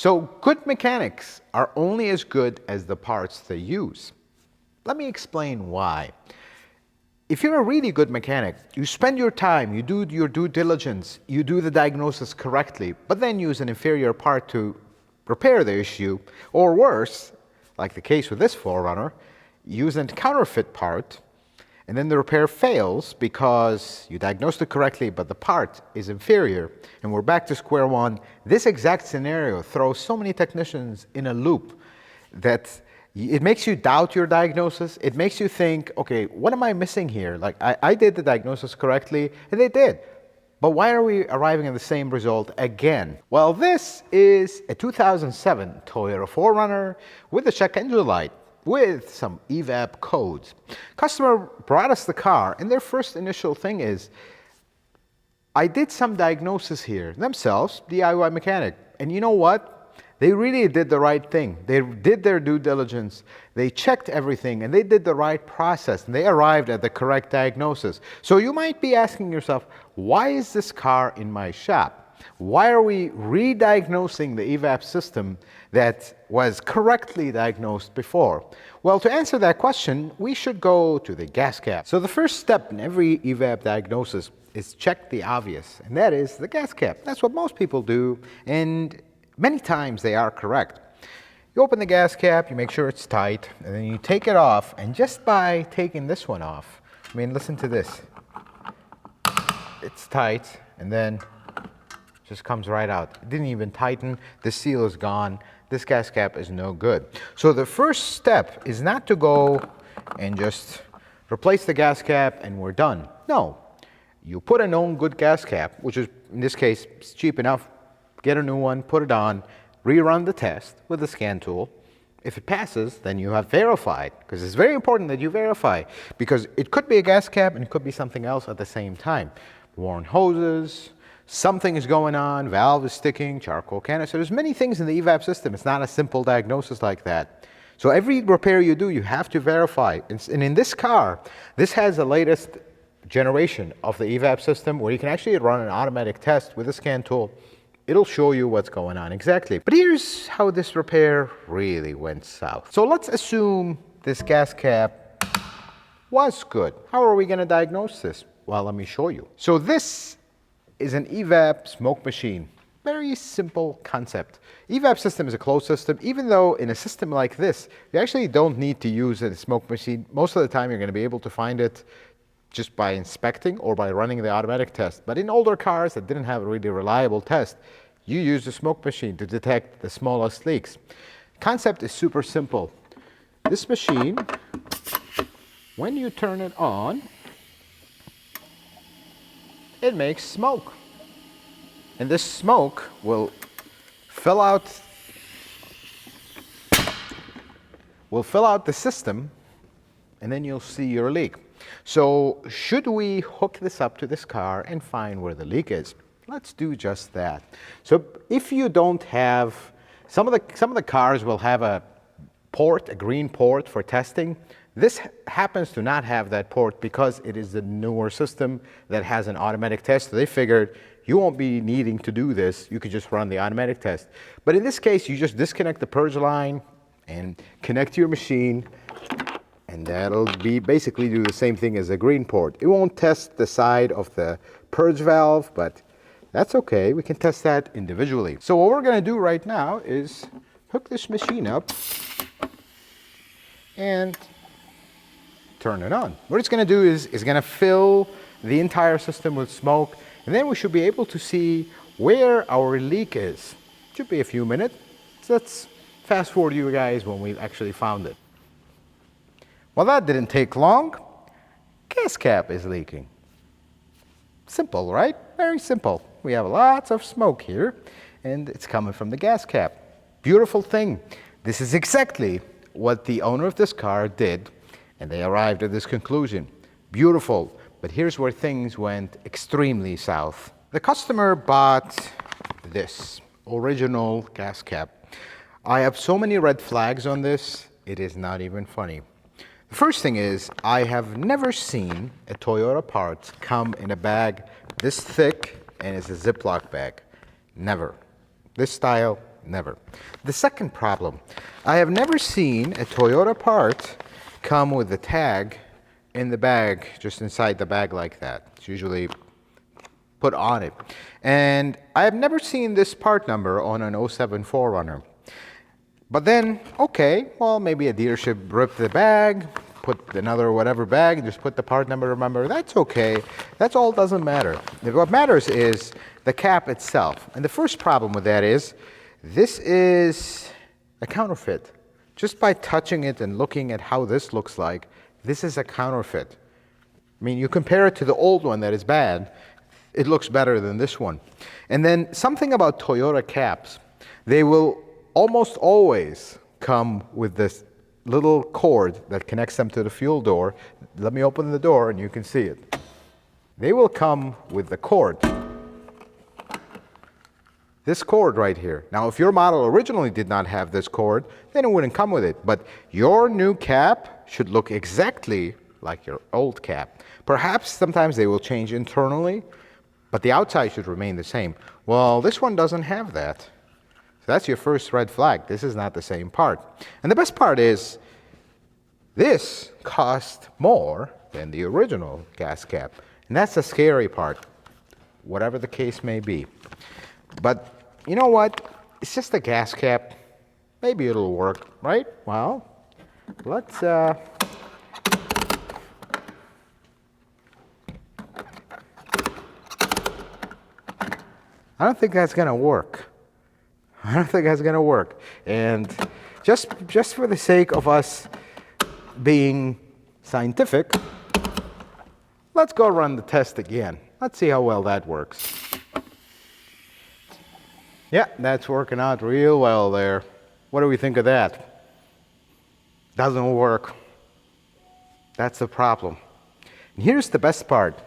So good mechanics are only as good as the parts they use. Let me explain why. If you're a really good mechanic, you spend your time, you do your due diligence, you do the diagnosis correctly, but then use an inferior part to repair the issue, or worse, like the case with this 4Runner, use a counterfeit part, and then the repair fails because you diagnosed it correctly, but the part is inferior, and we're back to square one. This exact scenario throws so many technicians in a loop that it makes you doubt your diagnosis. It makes you think, okay, what am I missing here? Like, I did the diagnosis correctly, and they did. But why are we arriving at the same result again? Well, this is a 2007 Toyota 4Runner with a check engine light, with some Evap codes. Customer brought us the car, and their first initial thing is, I did some diagnosis here themselves, DIY mechanic, and you know what? They really did the right thing. They did their due diligence. They checked everything, and they did the right process, and they arrived at the correct diagnosis. So you might be asking yourself, why is this car in my shop? Why are we re-diagnosing the Evap system that was correctly diagnosed before? Well, to answer that question, we should go to the gas cap. So the first step in every Evap diagnosis is check the obvious, and that is the gas cap. That's what most people do, and many times they are correct. You open the gas cap, you make sure it's tight, and then you take it off, and just by taking this one off, I mean, listen to this. It's tight, and then just comes right out. It didn't even tighten. The seal is gone. This gas cap is no good. So the first step is not to go and just replace the gas cap and we're done. No. You put a known good gas cap, which is, in this case, it's cheap enough. Get a new one, put it on, rerun the test with the scan tool. If it passes, then you have verified, because it's very important that you verify, because it could be a gas cap and it could be something else at the same time. Worn hoses, something is going on, valve is sticking, charcoal canister. There's many things in the Evap system. It's not a simple diagnosis like that. So every repair you do, you have to verify. And in this car, this has the latest generation of the Evap system where you can actually run an automatic test with a scan tool. It'll show you what's going on exactly. But here's how this repair really went south. So let's assume this gas cap was good. How are we going to diagnose this? Well, let me show you. So this is an Evap smoke machine. Very simple concept. Evap system is a closed system. Even though in a system like this, you actually don't need to use a smoke machine. Most of the time, you're going to be able to find it just by inspecting or by running the automatic test. But in older cars that didn't have a really reliable test, you use the smoke machine to detect the smallest leaks. Concept is super simple. This machine, when you turn it on, it makes smoke. And this smoke will fill out the system, and then you'll see your leak. So should we hook this up to this car and find where the leak is? Let's do just that. So if you don't have, some of the cars will have a port, a green port for testing. This happens to not have that port because it is the newer system that has an automatic test. So they figured you won't be needing to do this. You could just run the automatic test. But in this case, you just disconnect the purge line and connect to your machine, and that'll be basically do the same thing as a green port. It won't test the side of the purge valve, but that's okay. We can test that individually. So what we're going to do right now is hook this machine up and turn it on. What it's going to do is going to fill the entire system with smoke, and then we should be able to see where our leak is. Should be a few minutes. So let's fast forward you guys when we've actually found it. Well, that didn't take long. Gas cap is leaking. Simple, right? Very simple. We have lots of smoke here, and it's coming from the gas cap. Beautiful thing. This is exactly what the owner of this car did, and they arrived at this conclusion. Beautiful. But here's where things went extremely south. The customer bought this original gas cap. I have so many red flags on this, it is not even funny. The first thing is, I have never seen a Toyota part come in a bag this thick and it's a Ziploc bag. Never. This style, never. The second problem, I have never seen a Toyota part come with the tag in the bag, just inside the bag like that. It's usually put on it. And I have never seen this part number on an '07 4Runner. But then, okay, well, maybe a dealership ripped the bag, put another whatever bag, and just put the part number, remember, that's okay. That's all doesn't matter. What matters is the cap itself. And the first problem with that is, this is a counterfeit. Just by touching it and looking at how this looks like, this is a counterfeit. I mean, you compare it to the old one that is bad, it looks better than this one. And then something about Toyota caps, they will almost always come with this little cord that connects them to the fuel door. Let me open the door and you can see it. They will come with the cord. This cord right here. Now, if your model originally did not have this cord, then it wouldn't come with it. But your new cap should look exactly like your old cap. Perhaps sometimes they will change internally, but the outside should remain the same. Well, this one doesn't have that. So that's your first red flag. This is not the same part. And the best part is, this cost more than the original gas cap. And that's the scary part, whatever the case may be. But you know what? It's just a gas cap. Maybe it'll work, right? Well, let's I don't think that's gonna work. I don't think that's gonna work. And just for the sake of us being scientific, let's go run the test again. Let's see how well that works. Yeah, that's working out real well there. What do we think of that? Doesn't work. That's the problem. And here's the best part.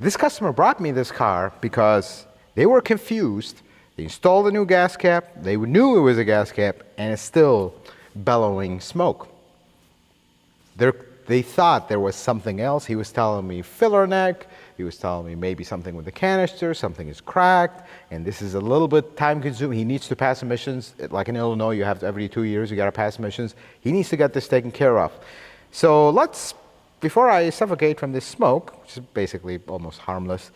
This customer brought me this car because they were confused. They installed a new gas cap, they knew it was a gas cap, and it's still bellowing smoke. They thought there was something else. He was telling me filler neck, he was telling me maybe something with the canister, something is cracked, and this is a little bit time consuming. He needs to pass emissions. Like in Illinois, you have to, every 2 years, you gotta pass emissions. He needs to get this taken care of. So let's, before I suffocate from this smoke, which is basically almost harmless,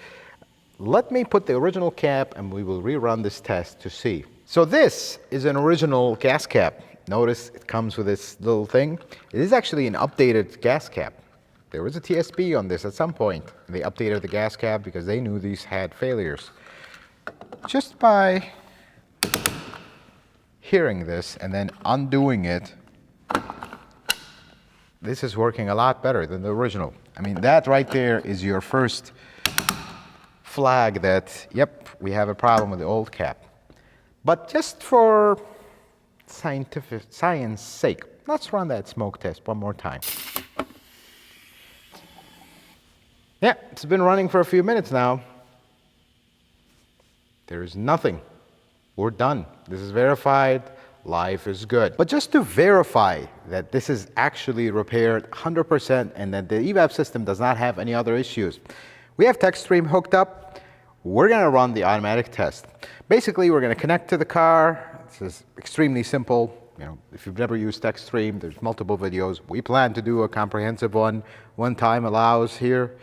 let me put the original cap and we will rerun this test to see. So this is an original gas cap. Notice it comes with this little thing. It is actually an updated gas cap. There was a TSB on this at some point. They updated the gas cap because they knew these had failures. Just by hearing this and then undoing it, this is working a lot better than the original. I mean, that right there is your first flag that, yep, we have a problem with the old cap. But just for science sake, let's run that smoke test one more time. Yeah, it's been running for a few minutes now. There's nothing. We're done. This is verified. Life is good. But just to verify that this is actually repaired 100% and that the Evap system does not have any other issues, we have TechStream hooked up. We're going to run the automatic test. Basically, we're going to connect to the car. This is extremely simple. You know, if you've never used TechStream, there's multiple videos. We plan to do a comprehensive one. One time allows here.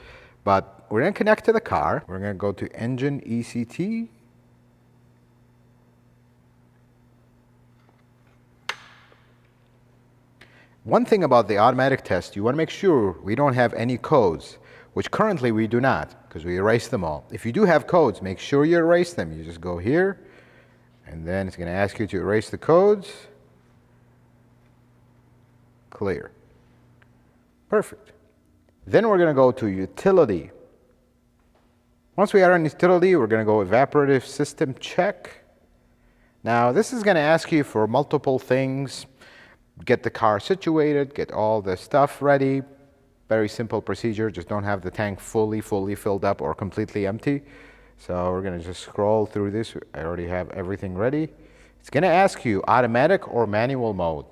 But we're going to connect to the car. We're going to go to Engine ECT. One thing about the automatic test, you want to make sure we don't have any codes, which currently we do not, because we erased them all. If you do have codes, make sure you erase them. You just go here, and then it's going to ask you to erase the codes. Clear. Perfect. Then we're going to go to Utility. Once we are in Utility, we're going to go Evaporative System Check. Now, this is going to ask you for multiple things. Get the car situated, get all the stuff ready. Very simple procedure, just don't have the tank fully filled up or completely empty. So we're gonna just scroll through this. I already have everything ready. It's gonna ask you automatic or manual mode.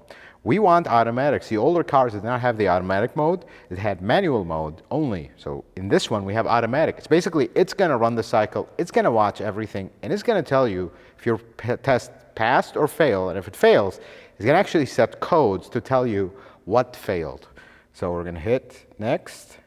We want automatic. See, older cars did not have the automatic mode. It had manual mode only. So in this one, we have automatic. It's basically, it's gonna run the cycle, it's gonna watch everything, and it's gonna tell you if your test passed or failed, and if it fails, it's going to actually set codes to tell you what failed. So we're going to hit next.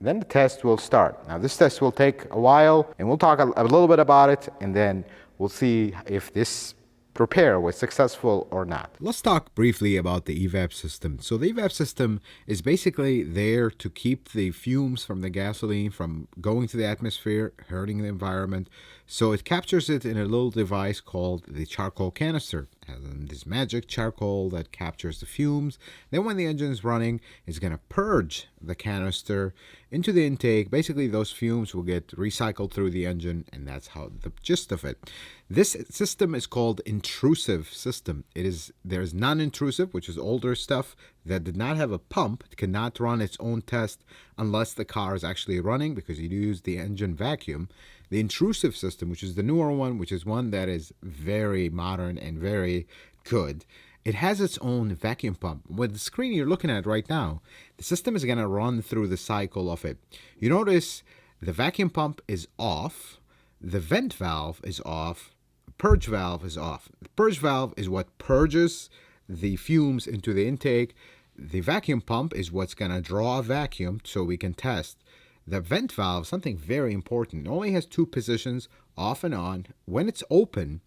Then the test will start. Now this test will take a while, and we'll talk a little bit about it, and then we'll see if this repair was successful or not. Let's talk briefly about the Evap system. So the Evap system is basically there to keep the fumes from the gasoline from going to the atmosphere, hurting the environment. So it captures it in a little device called the charcoal canister. It has this magic charcoal that captures the fumes. Then when the engine is running, it's going to purge the canister into the intake. Basically, those fumes will get recycled through the engine, and that's how the gist of it. This system is called intrusive system. There's non-intrusive, which is older stuff that did not have a pump. It cannot run its own test unless the car is actually running, because you use the engine vacuum. The intrusive system, which is the newer one, which is one that is very modern and very good, it has its own vacuum pump. With the screen you're looking at right now, the system is going to run through the cycle of it. You notice the vacuum pump is off, the vent valve is off, the purge valve is off. The purge valve is what purges the fumes into the intake. The vacuum pump is what's going to draw a vacuum so we can test. The vent valve, something very important, it only has two positions, off and on. When it's open,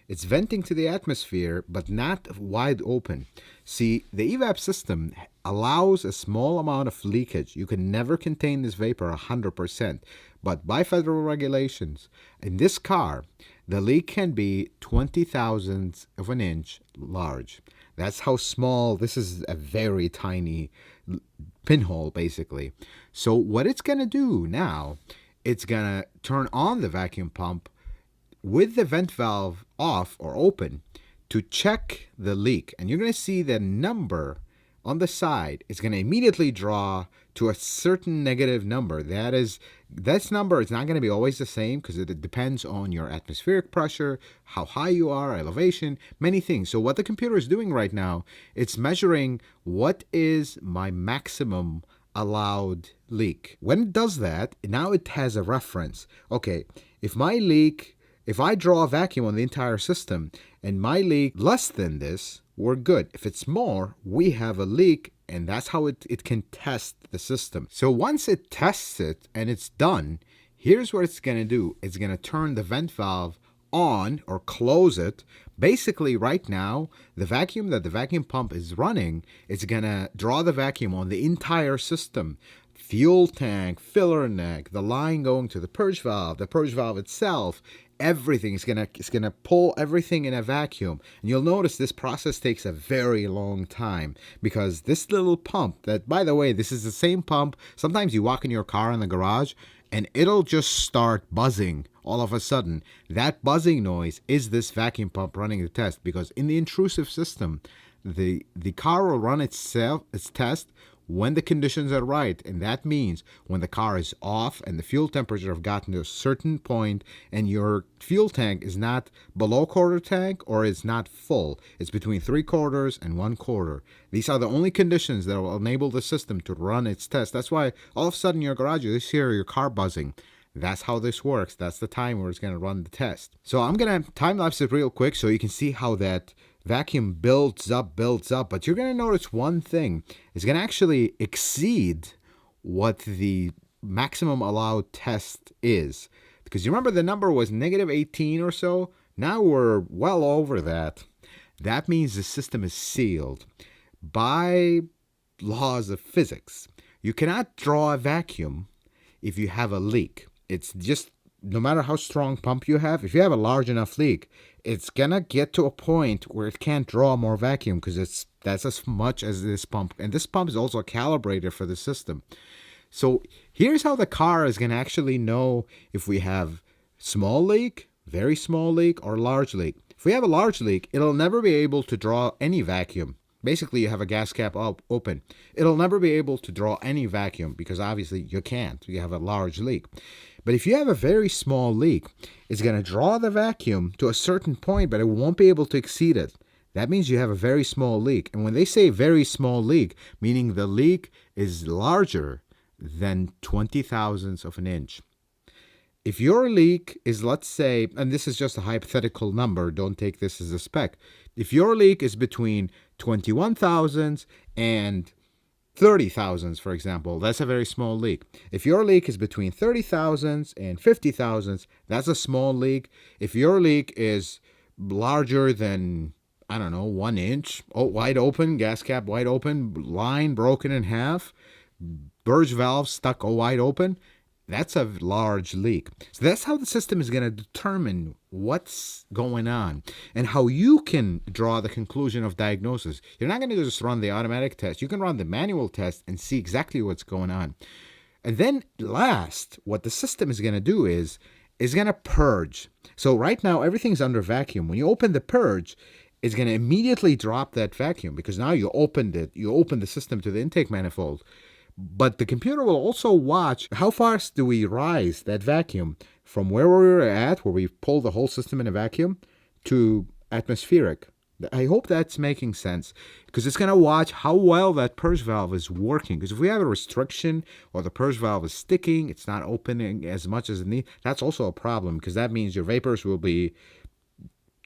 it's venting to the atmosphere, but not wide open. See, the Evap system allows a small amount of leakage. You can never contain this vapor 100%, but by federal regulations, in this car, the leak can be 20 thousandths of an inch large. That's how small. This is a very tiny pinhole, basically. So what it's going to do now, it's going to turn on the vacuum pump with the vent valve off or open to check the leak. And you're going to see the number on the side is going to immediately draw to a certain negative number. This number is not going to be always the same, because it depends on your atmospheric pressure, how high you are, elevation, many things. So what the computer is doing right now, it's measuring what is my maximum allowed leak. When it does that, now it has a reference. Okay, if I draw a vacuum on the entire system and my leak less than this, we're good. If it's more, we have a leak, and that's how it can test the system. So once it tests it and it's done, here's what it's going to do. It's going to turn the vent valve on or close it. Basically, right now, the vacuum that the vacuum pump is running, it's going to draw the vacuum on the entire system. Fuel tank, filler neck, the line going to the purge valve itself, everything is gonna pull everything in a vacuum. And you'll notice this process takes a very long time, because this little pump, that, by the way, this is the same pump. Sometimes you walk in your car in the garage and it'll just start buzzing all of a sudden. That buzzing noise is this vacuum pump running the test, because in the intrusive system, the car will run its test when the conditions are right. And that means when the car is off and the fuel temperature have gotten to a certain point and your fuel tank is not below quarter tank or it's not full. It's between 3/4 and 1/4. These are the only conditions that will enable the system to run its test. That's why all of a sudden in your garage you hear your car buzzing. That's how this works. That's the time where it's going to run the test. So I'm going to time-lapse it real quick so you can see how that vacuum builds up, but you're going to notice one thing. It's going to actually exceed what the maximum allowed test is. Because you remember the number was -18 or so? Now we're well over that. That means the system is sealed. By laws of physics, you cannot draw a vacuum if you have a leak. It's just, no matter how strong pump you have, if you have a large enough leak, it's gonna get to a point where it can't draw more vacuum, because that's as much as this pump. And this pump is also a calibrator for the system. So here's how the car is gonna actually know if we have small leak, very small leak, or large leak. If we have a large leak, it'll never be able to draw any vacuum. Basically, you have a gas cap open. It'll never be able to draw any vacuum, because obviously you can't. You have a large leak. But if you have a very small leak, it's going to draw the vacuum to a certain point, but it won't be able to exceed it. That means you have a very small leak. And when they say very small leak, meaning the leak is larger than 20 thousandths of an inch. If your leak is, let's say, and this is just a hypothetical number, don't take this as a spec. If your leak is between 21 thousandths and 30 thousandths, for example, that's a very small leak. If your leak is between 30 thousandths and 50 thousandths, that's a small leak. If your leak is larger than, I don't know, 1 inch, wide open, gas cap wide open, line broken in half, burst valve stuck wide open, that's a large leak. So that's how the system is going to determine what's going on and how you can draw the conclusion of diagnosis. You're not going to just run the automatic test. You can run the manual test and see exactly what's going on. And then last, what the system is going to do is going to purge. So right now, everything's under vacuum. When you open the purge, it's going to immediately drop that vacuum because now you opened it. You opened the system to the intake manifold. But the computer will also watch how fast do we rise that vacuum from where we were at, where we pulled the whole system in a vacuum, to atmospheric. I hope that's making sense because it's going to watch how well that purge valve is working. Because if we have a restriction or the purge valve is sticking, it's not opening as much as it needs, that's also a problem because that means your vapors will be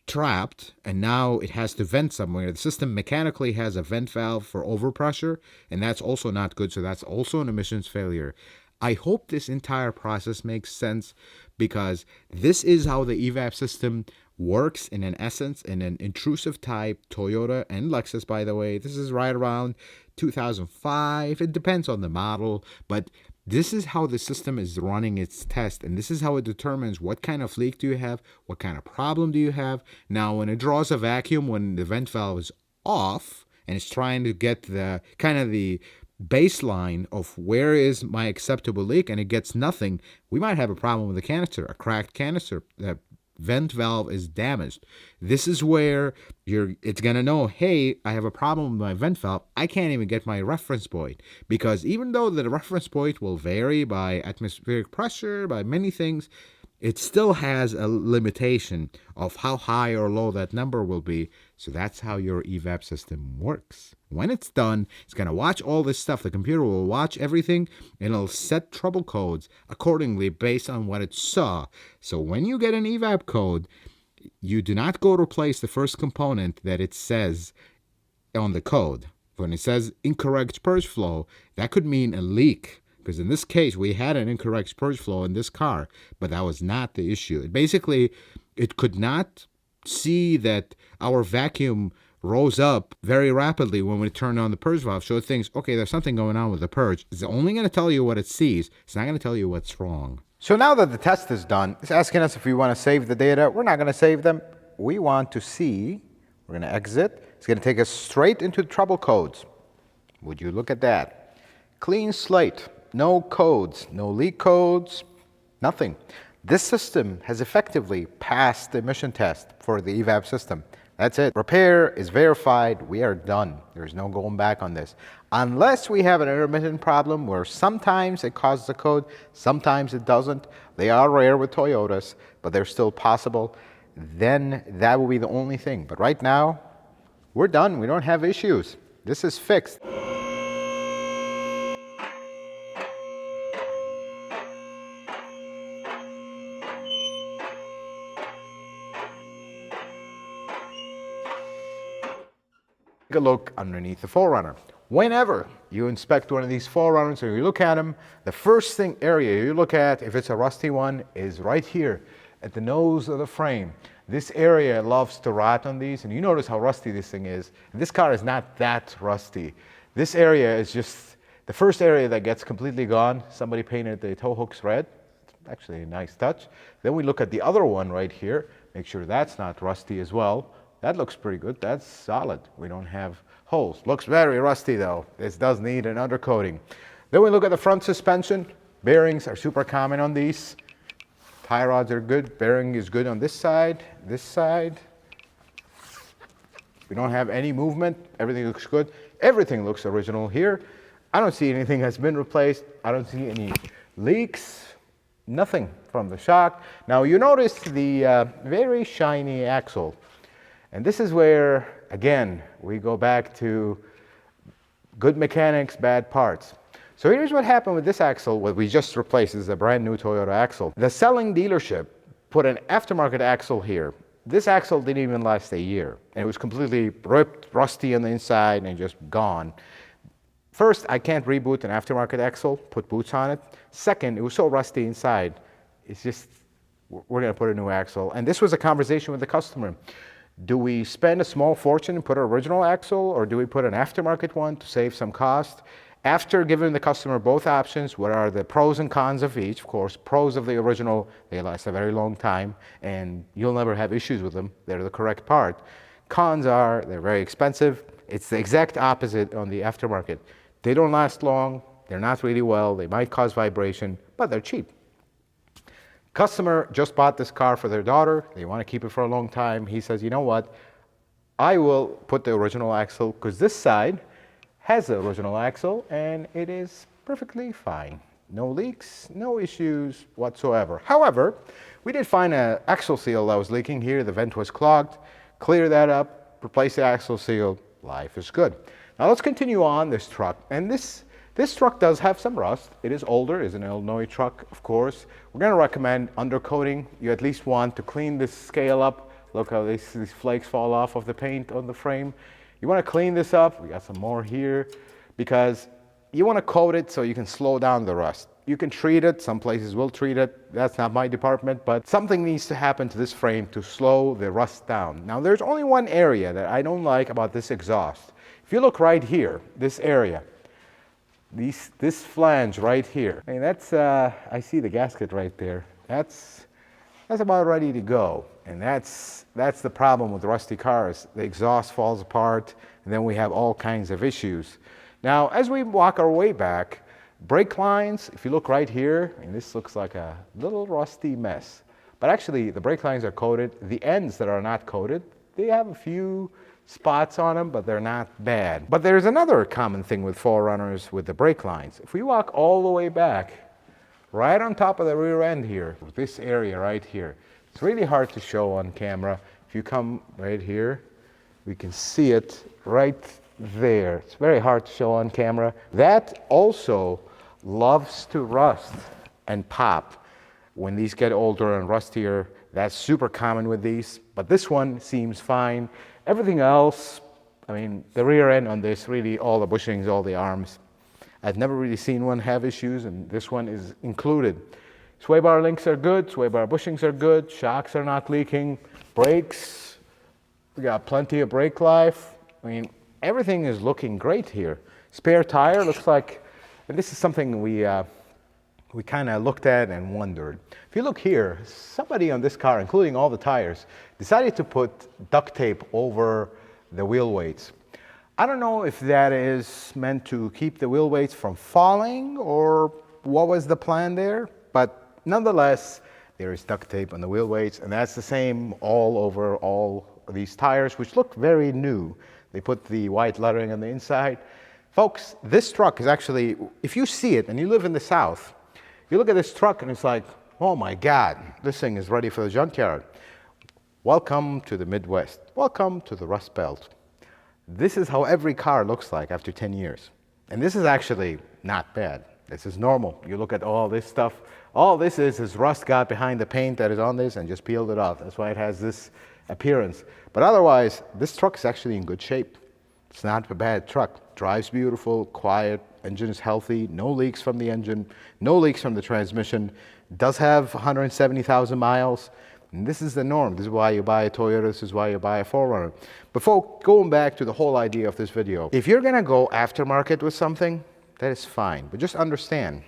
trapped and now it has to vent somewhere. The system mechanically has a vent valve for overpressure and that's also not good, so that's also an emissions failure. I hope this entire process makes sense because this is how the evap system works in an essence in an intrusive type Toyota and Lexus, by the way. This is right around 2005. It depends on the model, but this is how the system is running its test, and this is how it determines what kind of leak do you have, what kind of problem do you have. Now, when it draws a vacuum, when the vent valve is off, and it's trying to get the kind of the baseline of where is my acceptable leak, and it gets nothing, we might have a problem with the canister, a cracked canister. The vent valve is damaged. This is where it's going to know, hey, I have a problem with my vent valve. I can't even get my reference point because even though the reference point will vary by atmospheric pressure, by many things, it still has a limitation of how high or low that number will be. So that's how your evap system works. When it's done, it's going to watch all this stuff. The computer will watch everything and it'll set trouble codes accordingly based on what it saw. So when you get an evap code, you do not go to replace the first component that it says on the code. When it says incorrect purge flow, that could mean a leak. Because in this case, we had an incorrect purge flow in this car, but that was not the issue. It could not see that our vacuum rose up very rapidly when we turned on the purge valve. So it thinks, okay, there's something going on with the purge. It's only going to tell you what it sees. It's not going to tell you what's wrong. So now that the test is done, it's asking us if we want to save the data. We're not going to save them. We want to see. We're going to exit. It's going to take us straight into the trouble codes. Would you look at that? Clean slate. No codes, no leak codes, nothing. This system has effectively passed the emission test for the evap system. That's it. Repair is verified. We are done. There's no going back on this. Unless we have an intermittent problem where sometimes it causes a code, sometimes it doesn't. They are rare with Toyotas, but they're still possible. Then that will be the only thing. But right now, we're done. We don't have issues. This is fixed. Take a look underneath the 4Runner. Whenever you inspect one of these 4Runners or you look at them, the first area you look at, if it's a rusty one, is right here at the nose of the frame. This area loves to rot on these, and you notice how rusty this thing is. This car is not that rusty. This area is just the first area that gets completely gone. Somebody painted the tow hooks red. It's actually a nice touch. Then we look at the other one right here, make sure that's not rusty as well. That looks pretty good. That's solid. We don't have holes. Looks very rusty though. This does need an undercoating. Then we look at the front suspension. Bearings are super common on these. Tie rods are good. Bearing is good on this side. This side. We don't have any movement. Everything looks good. Everything looks original here. I don't see anything has been replaced. I don't see any leaks. Nothing from the shock. Now you notice the very shiny axle. And this is where, again, we go back to good mechanics, bad parts. So here's what happened with this axle, what we just replaced. This is a brand new Toyota axle. The selling dealership put an aftermarket axle here. This axle didn't even last a year. And it was completely ripped, rusty on the inside, and just gone. First, I can't reboot an aftermarket axle, put boots on it. Second, it was so rusty inside, it's just, we're gonna put a new axle. And this was a conversation with the customer. Do we spend a small fortune and put an original axle, or do we put an aftermarket one to save some cost? After giving the customer both options, what are the pros and cons of each? Of course, pros of the original, they last a very long time, and you'll never have issues with them. They're the correct part. Cons are, they're very expensive. It's the exact opposite on the aftermarket. They don't last long, they're not really well, they might cause vibration, but they're cheap. Customer just bought this car for their daughter. They want to keep it for a long time. He says, you know what? I will put the original axle, because this side has the original axle and it is perfectly fine. No leaks, no issues whatsoever. However, we did find an axle seal that was leaking here. The vent was clogged. Clear that up, replace the axle seal. Life is good. Now let's continue on this truck. And this truck does have some rust. It is older, it's an Illinois truck, of course. We're gonna recommend undercoating. You at least want to clean this scale up. Look how these flakes fall off of the paint on the frame. You wanna clean this up. We got some more here, because you wanna coat it so you can slow down the rust. You can treat it, some places will treat it. That's not my department, but something needs to happen to this frame to slow the rust down. Now there's only one area that I don't like about this exhaust. If you look right here, this area, this flange right here, I mean, that's, I see the gasket right there. That's about ready to go. And that's the problem with rusty cars. The exhaust falls apart, and then we have all kinds of issues. Now, as we walk our way back, brake lines, if you look right here, and this looks like a little rusty mess. But actually, the brake lines are coated. The ends that are not coated, they have a few spots on them, but they're not bad. But there's another common thing with 4Runners with the brake lines. If we walk all the way back, right on top of the rear end here, this area right here, it's really hard to show on camera. If you come right here, we can see it right there. It's very hard to show on camera. That also loves to rust and pop. When these get older and rustier, that's super common with these, but this one seems fine. Everything else, I mean, the rear end on this, really all the bushings, all the arms, I've never really seen one have issues, and this one is included. Sway bar links are good, sway bar bushings are good, shocks are not leaking, brakes, we got plenty of brake life. I mean, everything is looking great here. Spare tire looks like, and this is something we kind of looked at and wondered. If you look here, somebody on this car, including all the tires, decided to put duct tape over the wheel weights. I don't know if that is meant to keep the wheel weights from falling or what was the plan there, but nonetheless, there is duct tape on the wheel weights, and that's the same all over all of these tires, which look very new. They put the white lettering on the inside. Folks, this truck is actually, if you see it and you live in the South, you look at this truck and it's like, oh my God, this thing is ready for the junkyard. Welcome to the Midwest. Welcome to the Rust Belt. This is how every car looks like after 10 years. And this is actually not bad. This is normal. You look at all this stuff. All this is rust got behind the paint that is on this and just peeled it off. That's why it has this appearance. But otherwise, this truck is actually in good shape. It's not a bad truck. Drives beautiful, quiet, engine is healthy, no leaks from the engine, no leaks from the transmission. Does have 170,000 miles. And this is the norm. This is why you buy a Toyota. This is why you buy a 4Runner. Before going back to the whole idea of this video, if you're going to go aftermarket with something, that is fine. But just understand,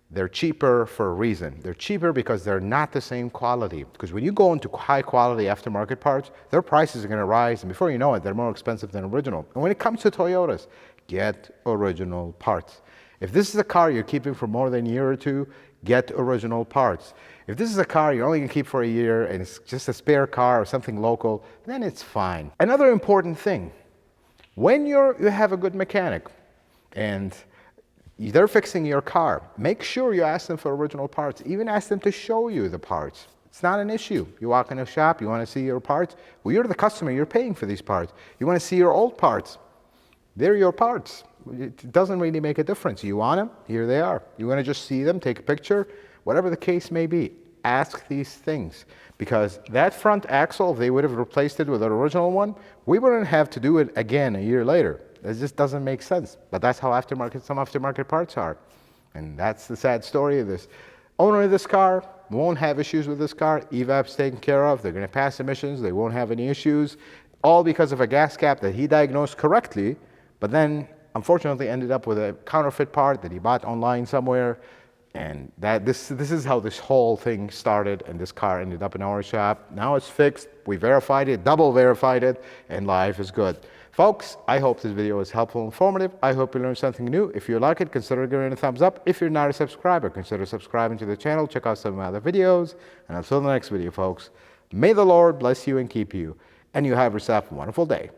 they're cheaper for a reason. They're cheaper because they're not the same quality. Because when you go into high quality aftermarket parts, their prices are going to rise. And before you know it, they're more expensive than original. And when it comes to Toyotas, get original parts. If this is a car you're keeping for more than a year or two, get original parts. If this is a car you're only going to keep for a year and it's just a spare car or something local, then it's fine. Another important thing, when you have a good mechanic and they're fixing your car, make sure you ask them for original parts. Even ask them to show you the parts. It's not an issue. You walk in a shop, you want to see your parts. Well, you're the customer, you're paying for these parts. You want to see your old parts. They're your parts. It doesn't really make a difference. You want them? Here they are. You want to just see them, take a picture, whatever the case may be. Ask these things, because that front axle, if they would have replaced it with an original one, we wouldn't have to do it again a year later. It just doesn't make sense. But that's how some aftermarket parts are. And that's the sad story of this. Owner of this car won't have issues with this car. Evap's taken care of. They're going to pass emissions. They won't have any issues. All because of a gas cap that he diagnosed correctly, but then unfortunately ended up with a counterfeit part that he bought online somewhere. And this is how this whole thing started, and this car ended up in our shop. Now it's fixed. We verified it, double verified it, and life is good. Folks, I hope this video was helpful and informative. I hope you learned something new. If you like it, consider giving it a thumbs up. If you're not a subscriber, consider subscribing to the channel. Check out some of my other videos. And until the next video, folks, may the Lord bless you and keep you, and you have yourself a wonderful day.